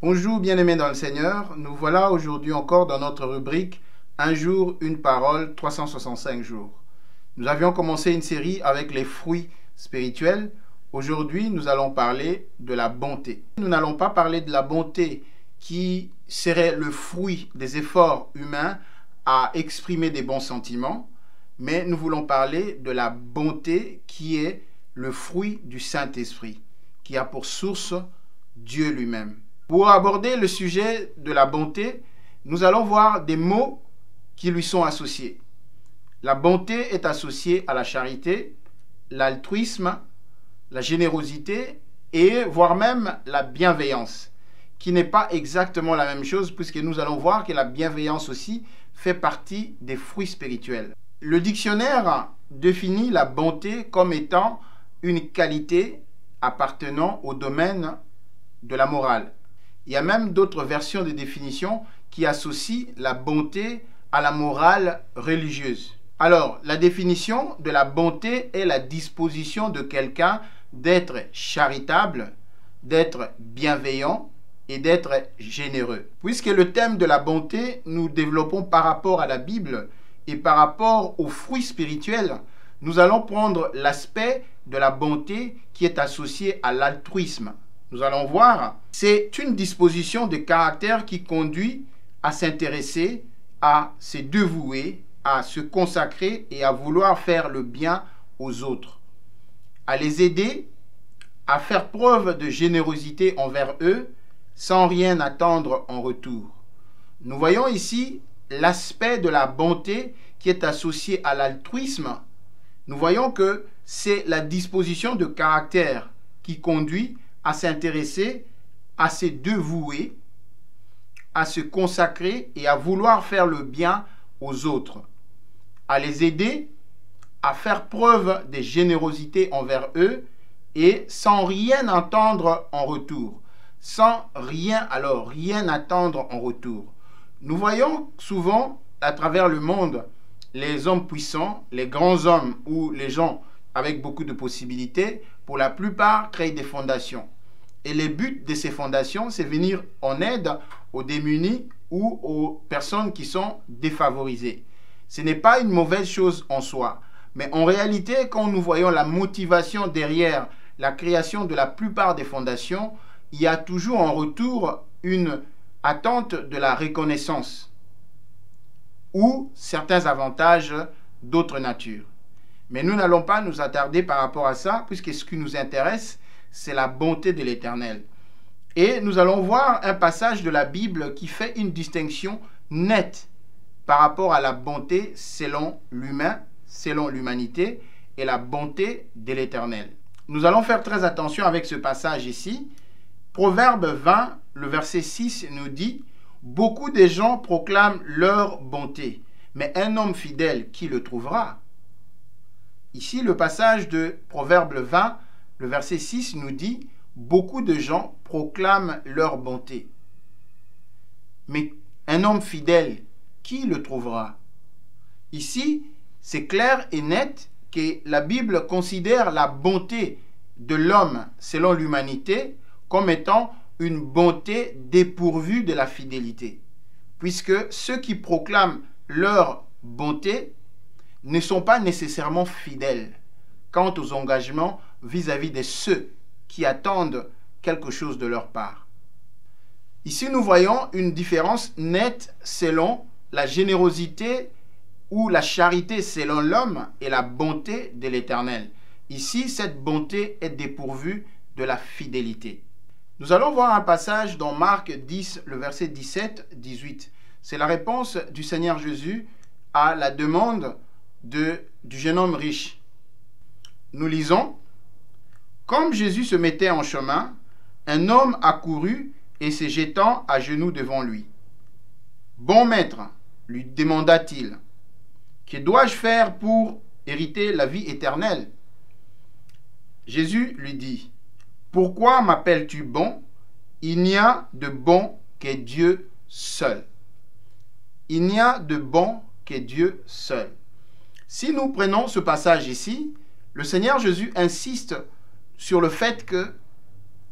Bonjour bien-aimés dans le Seigneur, nous voilà aujourd'hui encore dans notre rubrique Un jour, une parole, 365 jours. Nous avions commencé une série avec les fruits spirituels. Aujourd'hui, nous allons parler de la bonté. Nous n'allons pas parler de la bonté qui serait le fruit des efforts humains à exprimer des bons sentiments, mais nous voulons parler de la bonté qui est le fruit du Saint-Esprit, qui a pour source Dieu lui-même. Pour aborder le sujet de la bonté, nous allons voir des mots qui lui sont associés. La bonté est associée à la charité, l'altruisme, la générosité et voire même la bienveillance, qui n'est pas exactement la même chose puisque nous allons voir que la bienveillance aussi fait partie des fruits spirituels. Le dictionnaire définit la bonté comme étant une qualité appartenant au domaine de la morale. Il y a même d'autres versions de définition qui associent la bonté à la morale religieuse. Alors, la définition de la bonté est la disposition de quelqu'un d'être charitable, d'être bienveillant et d'être généreux. Puisque le thème de la bonté, nous développons par rapport à la Bible et par rapport aux fruits spirituels, nous allons prendre l'aspect de la bonté qui est associé à l'altruisme. Nous allons voir, c'est une disposition de caractère qui conduit à s'intéresser, à se dévouer, à se consacrer et à vouloir faire le bien aux autres, à les aider, à faire preuve de générosité envers eux sans rien attendre en retour. Nous voyons ici l'aspect de la bonté qui est associé à l'altruisme. Nous voyons que c'est la disposition de caractère qui conduit à s'intéresser, à se dévouer, à se consacrer et à vouloir faire le bien aux autres, à les aider, à faire preuve de générosité envers eux et sans rien attendre en retour. Sans rien attendre en retour. Nous voyons souvent à travers le monde les hommes puissants, les grands hommes ou les gens avec beaucoup de possibilités, pour la plupart créent des fondations. Et le but de ces fondations, c'est venir en aide aux démunis ou aux personnes qui sont défavorisées. Ce n'est pas une mauvaise chose en soi. Mais en réalité, quand nous voyons la motivation derrière la création de la plupart des fondations, il y a toujours en retour une attente de la reconnaissance ou certains avantages d'autre nature. Mais nous n'allons pas nous attarder par rapport à ça, puisque ce qui nous intéresse, c'est la bonté de l'Éternel. Et nous allons voir un passage de la Bible qui fait une distinction nette par rapport à la bonté selon l'humain, selon l'humanité, et la bonté de l'Éternel. Nous allons faire très attention avec ce passage ici. Proverbe 20, le verset 6 nous dit « Beaucoup de gens proclament leur bonté, mais un homme fidèle, qui le trouvera ?» Ici, le passage de Proverbe 20, le verset 6 nous dit « Beaucoup de gens proclament leur bonté. » Mais un homme fidèle, qui le trouvera? Ici, c'est clair et net que la Bible considère la bonté de l'homme selon l'humanité comme étant une bonté dépourvue de la fidélité. Puisque ceux qui proclament leur bonté ne sont pas nécessairement fidèles quant aux engagements vis-à-vis de ceux qui attendent quelque chose de leur part. Ici, nous voyons une différence nette selon la générosité ou la charité selon l'homme et la bonté de l'Éternel. Ici, cette bonté est dépourvue de la fidélité. Nous allons voir un passage dans Marc 10, le verset 17-18. C'est la réponse du Seigneur Jésus à la demande du jeune homme riche. Nous lisons « Comme Jésus se mettait en chemin, un homme accourut et se jetant à genoux devant lui. « Bon maître, lui demanda-t-il, que dois-je faire pour hériter la vie éternelle ?» Jésus lui dit, « Pourquoi m'appelles-tu bon? Il n'y a de bon que Dieu seul. » Il n'y a de bon que Dieu seul. Si nous prenons ce passage ici, le Seigneur Jésus insiste sur le fait que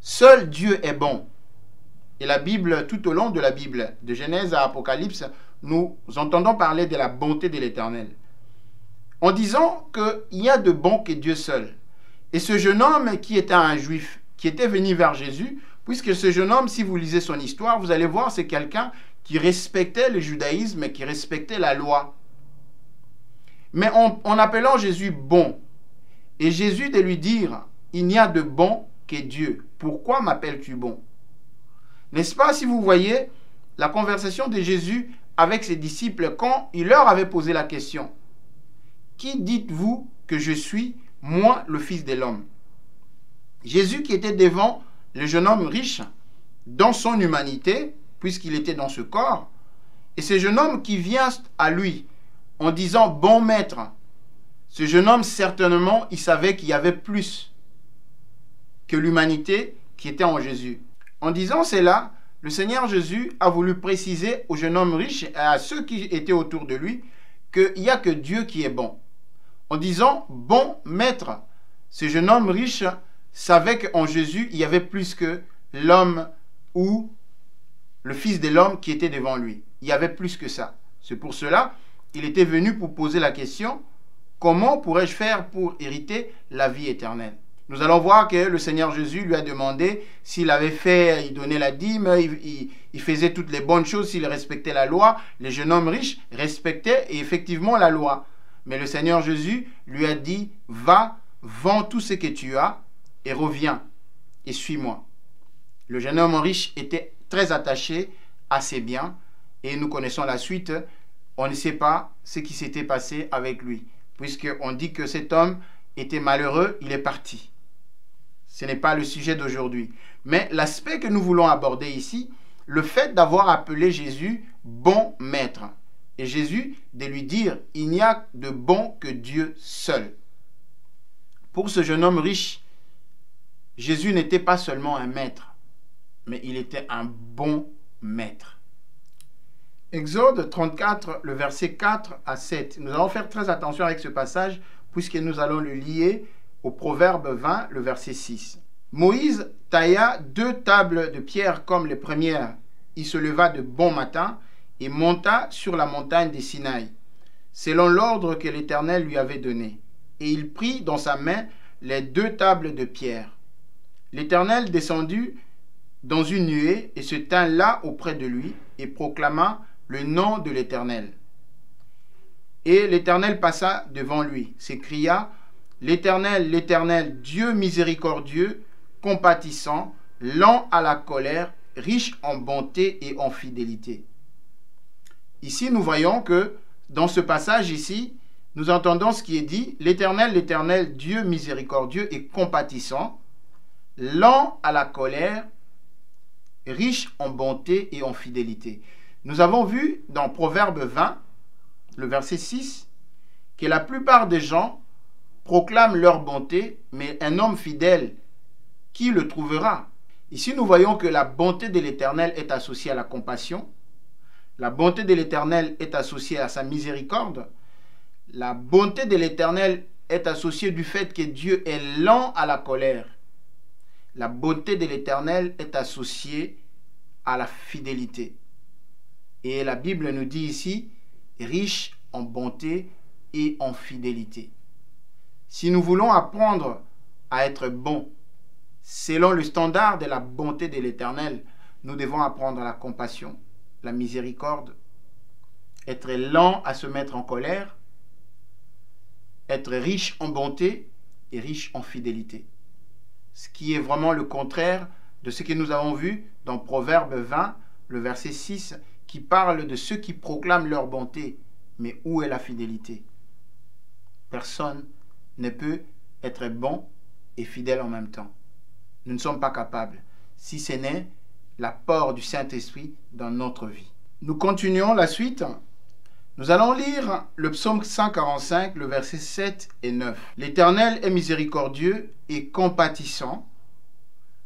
seul Dieu est bon. Et la Bible, tout au long de la Bible, de Genèse à Apocalypse, nous entendons parler de la bonté de l'Éternel, en disant qu'il n'y a de bon que Dieu seul. Et ce jeune homme qui était un juif, qui était venu vers Jésus, puisque ce jeune homme, si vous lisez son histoire, vous allez voir, c'est quelqu'un qui respectait le judaïsme, qui respectait la loi. Mais en appelant Jésus bon, et Jésus de lui dire, il n'y a de bon que Dieu. Pourquoi m'appelles-tu bon? N'est-ce pas, si vous voyez la conversation de Jésus avec ses disciples quand il leur avait posé la question, qui dites-vous que je suis, moi, le Fils de l'homme? Jésus qui était devant le jeune homme riche dans son humanité, puisqu'il était dans ce corps, et ce jeune homme qui vient à lui en disant « bon maître », ce jeune homme, certainement, il savait qu'il y avait plus que l'humanité qui était en Jésus. En disant cela, le Seigneur Jésus a voulu préciser au jeune homme riche et à ceux qui étaient autour de lui qu'il n'y a que Dieu qui est bon. En disant « bon maître », ce jeune homme riche savait qu'en Jésus, il y avait plus que l'homme ou le Fils de l'homme qui était devant lui. Il y avait plus que ça. C'est pour cela qu'il était venu pour poser la question, comment pourrais-je faire pour hériter la vie éternelle? Nous allons voir que le Seigneur Jésus lui a demandé s'il avait fait, il donnait la dîme, il faisait toutes les bonnes choses, s'il respectait la loi. Les jeunes hommes riches respectaient effectivement la loi. Mais le Seigneur Jésus lui a dit, va, vends tout ce que tu as et reviens et suis-moi. Le jeune homme riche était très attaché à ses biens et nous connaissons la suite. On ne sait pas ce qui s'était passé avec lui, puisqu'on dit que cet homme était malheureux, il est parti. Ce n'est pas le sujet d'aujourd'hui. Mais l'aspect que nous voulons aborder ici, le fait d'avoir appelé Jésus bon maître. Et Jésus de lui dire, il n'y a de bon que Dieu seul. Pour ce jeune homme riche, Jésus n'était pas seulement un maître, mais il était un bon maître. Exode 34, le verset 4 à 7. Nous allons faire très attention avec ce passage, puisque nous allons le lier au Proverbe 20, le verset 6. Moïse tailla 2 tables de pierre comme les premières. Il se leva de bon matin et monta sur la montagne des Sinaï, selon l'ordre que l'Éternel lui avait donné. Et il prit dans sa main les 2 tables de pierre. L'Éternel descendit dans une nuée et se tint là auprès de lui et proclama le nom de l'Éternel. Et l'Éternel passa devant lui, s'écria, l'Éternel, l'Éternel, Dieu miséricordieux, compatissant, lent à la colère, riche en bonté et en fidélité. Ici, nous voyons que dans ce passage ici, nous entendons ce qui est dit, l'Éternel, l'Éternel, Dieu miséricordieux et compatissant, lent à la colère, riche en bonté et en fidélité. Nous avons vu dans Proverbe 20, le verset 6, que la plupart des gens proclament leur bonté, mais un homme fidèle, qui le trouvera? Ici, nous voyons que la bonté de l'Éternel est associée à la compassion, la bonté de l'Éternel est associée à sa miséricorde, la bonté de l'Éternel est associée du fait que Dieu est lent à la colère. La bonté de l'Éternel est associée à la fidélité. Et la Bible nous dit ici, riche en bonté et en fidélité. Si nous voulons apprendre à être bons, selon le standard de la bonté de l'Éternel, nous devons apprendre la compassion, la miséricorde, être lent à se mettre en colère, être riche en bonté et riche en fidélité. Ce qui est vraiment le contraire de ce que nous avons vu dans Proverbe 20, le verset 6, qui parle de ceux qui proclament leur bonté. Mais où est la fidélité? Personne ne peut être bon et fidèle en même temps. Nous ne sommes pas capables, si ce n'est l'apport du Saint-Esprit dans notre vie. Nous continuons la suite. Nous allons lire le psaume 145, le verset 7 et 9. L'Éternel est miséricordieux et compatissant,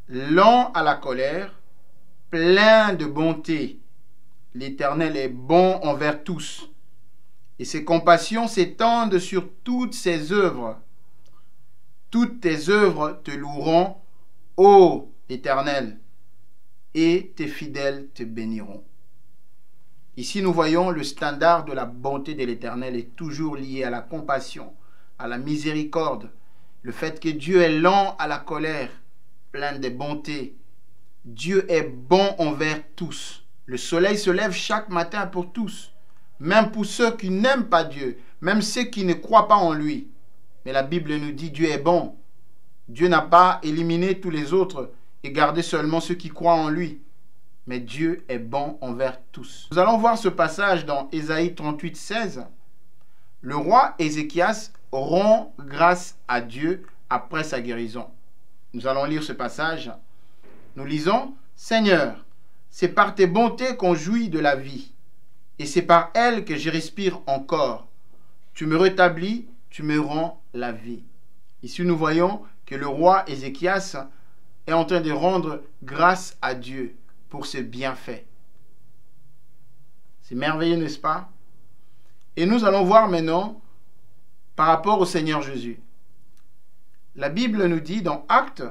lent à la colère, plein de bonté. L'Éternel est bon envers tous, et ses compassions s'étendent sur toutes ses œuvres. Toutes tes œuvres te loueront, ô Éternel. et tes fidèles te béniront. Ici, nous voyons le standard de la bonté de l'Éternel est toujours lié à la compassion, à la miséricorde, le fait que Dieu est lent à la colère, plein de bonté. Dieu est bon envers tous. Le soleil se lève chaque matin pour tous, même pour ceux qui n'aiment pas Dieu, même ceux qui ne croient pas en lui. Mais la Bible nous dit Dieu est bon. Dieu n'a pas éliminé tous les autres et gardé seulement ceux qui croient en lui. Mais Dieu est bon envers tous. Nous allons voir ce passage dans Ésaïe 38, 16. Le roi Ézéchias rend grâce à Dieu après sa guérison. Nous allons lire ce passage. Nous lisons, « Seigneur, c'est par tes bontés qu'on jouit de la vie, et c'est par elles que je respire encore. Tu me rétablis, tu me rends la vie. » Ici, nous voyons que le roi Ézéchias est en train de rendre grâce à Dieu pour ses bienfaits. C'est merveilleux, n'est-ce pas? Et nous allons voir maintenant par rapport au Seigneur Jésus. La Bible nous dit dans Actes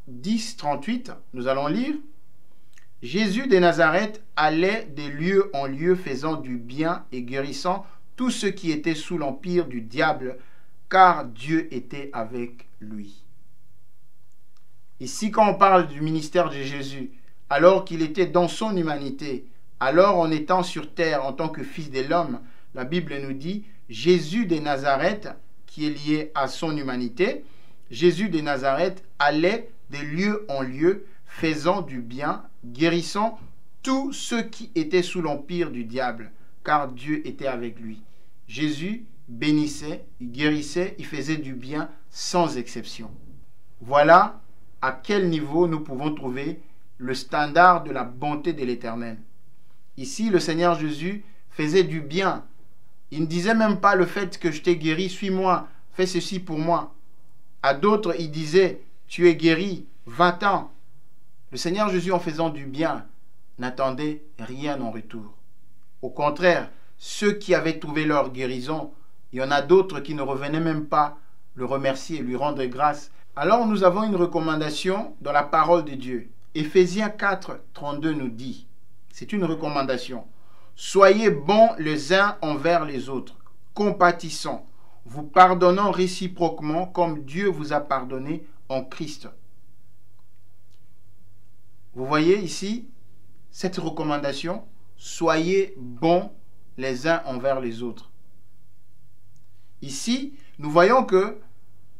10, 38, nous allons lire, « Jésus de Nazareth allait de lieu en lieu faisant du bien et guérissant tous ceux qui étaient sous l'empire du diable, car Dieu était avec lui. » Ici, quand on parle du ministère de Jésus, alors qu'il était dans son humanité, alors en étant sur terre en tant que fils de l'homme, la Bible nous dit Jésus de Nazareth, qui est lié à son humanité, Jésus de Nazareth allait de lieu en lieu, faisant du bien, guérissant tous ceux qui étaient sous l'empire du diable, car Dieu était avec lui. Jésus bénissait, il guérissait, il faisait du bien sans exception. Voilà à quel niveau nous pouvons trouver le standard de la bonté de l'Éternel. Ici, le Seigneur Jésus faisait du bien. Il ne disait même pas le fait que je t'ai guéri, suis-moi, fais ceci pour moi. À d'autres, il disait, tu es guéri, va-t'en. Le Seigneur Jésus, en faisant du bien, n'attendait rien en retour. Au contraire, ceux qui avaient trouvé leur guérison, il y en a d'autres qui ne revenaient même pas le remercier et lui rendre grâce. Alors nous avons une recommandation dans la parole de Dieu. Éphésiens 4, 32 nous dit, c'est une recommandation. Soyez bons les uns envers les autres, compatissants, vous pardonnant réciproquement comme Dieu vous a pardonné en Christ. Vous voyez ici cette recommandation, soyez bons les uns envers les autres. Ici, nous voyons que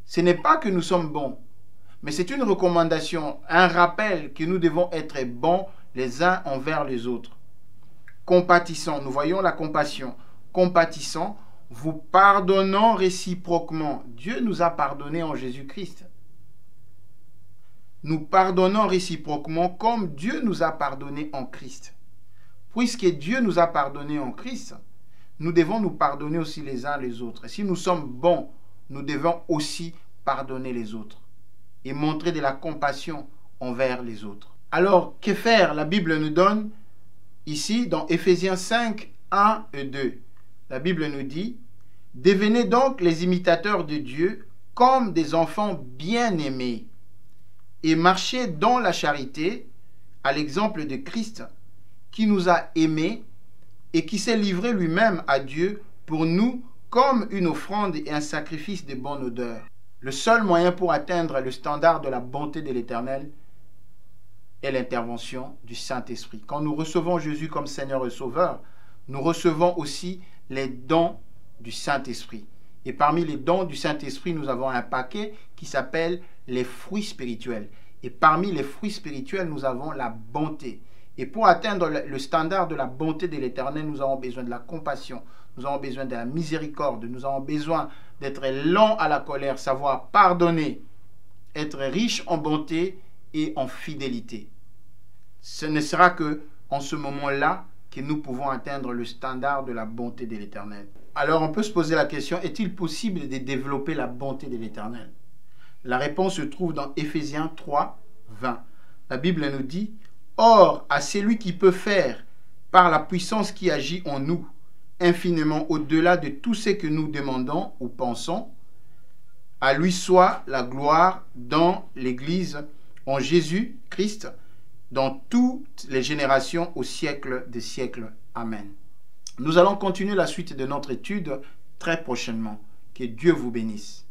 ce n'est pas que nous sommes bons, mais c'est une recommandation, un rappel que nous devons être bons les uns envers les autres. Compatissant, nous voyons la compassion. Compatissant, vous pardonnant réciproquement. Dieu nous a pardonné en Jésus-Christ. Nous pardonnons réciproquement comme Dieu nous a pardonné en Christ. Puisque Dieu nous a pardonné en Christ, nous devons nous pardonner aussi les uns les autres. Et si nous sommes bons, nous devons aussi pardonner les autres et montrer de la compassion envers les autres. Alors, que faire? La Bible nous donne ici dans Éphésiens 5, 1 et 2. La Bible nous dit « Devenez donc les imitateurs de Dieu comme des enfants bien-aimés et marchez dans la charité à l'exemple de Christ qui nous a aimés et qui s'est livré lui-même à Dieu pour nous comme une offrande et un sacrifice de bonne odeur. » Le seul moyen pour atteindre le standard de la bonté de l'Éternel est l'intervention du Saint-Esprit. Quand nous recevons Jésus comme Seigneur et Sauveur, nous recevons aussi les dons du Saint-Esprit. Et parmi les dons du Saint-Esprit, nous avons un paquet qui s'appelle les fruits spirituels. Et parmi les fruits spirituels, nous avons la bonté. Et pour atteindre le standard de la bonté de l'Éternel, nous avons besoin de la compassion, nous avons besoin de la miséricorde, nous avons besoin d'être lents à la colère, savoir pardonner, être riche en bonté et en fidélité. Ce ne sera que en ce moment-là que nous pouvons atteindre le standard de la bonté de l'Éternel. Alors on peut se poser la question, est-il possible de développer la bonté de l'Éternel? La réponse se trouve dans Éphésiens 3, 20. La Bible nous dit, « Or, à celui qui peut faire, par la puissance qui agit en nous, infiniment au-delà de tout ce que nous demandons ou pensons, à lui soit la gloire dans l'Église, en Jésus-Christ, dans toutes les générations au siècle des siècles. Amen. Nous allons continuer la suite de notre étude très prochainement. Que Dieu vous bénisse.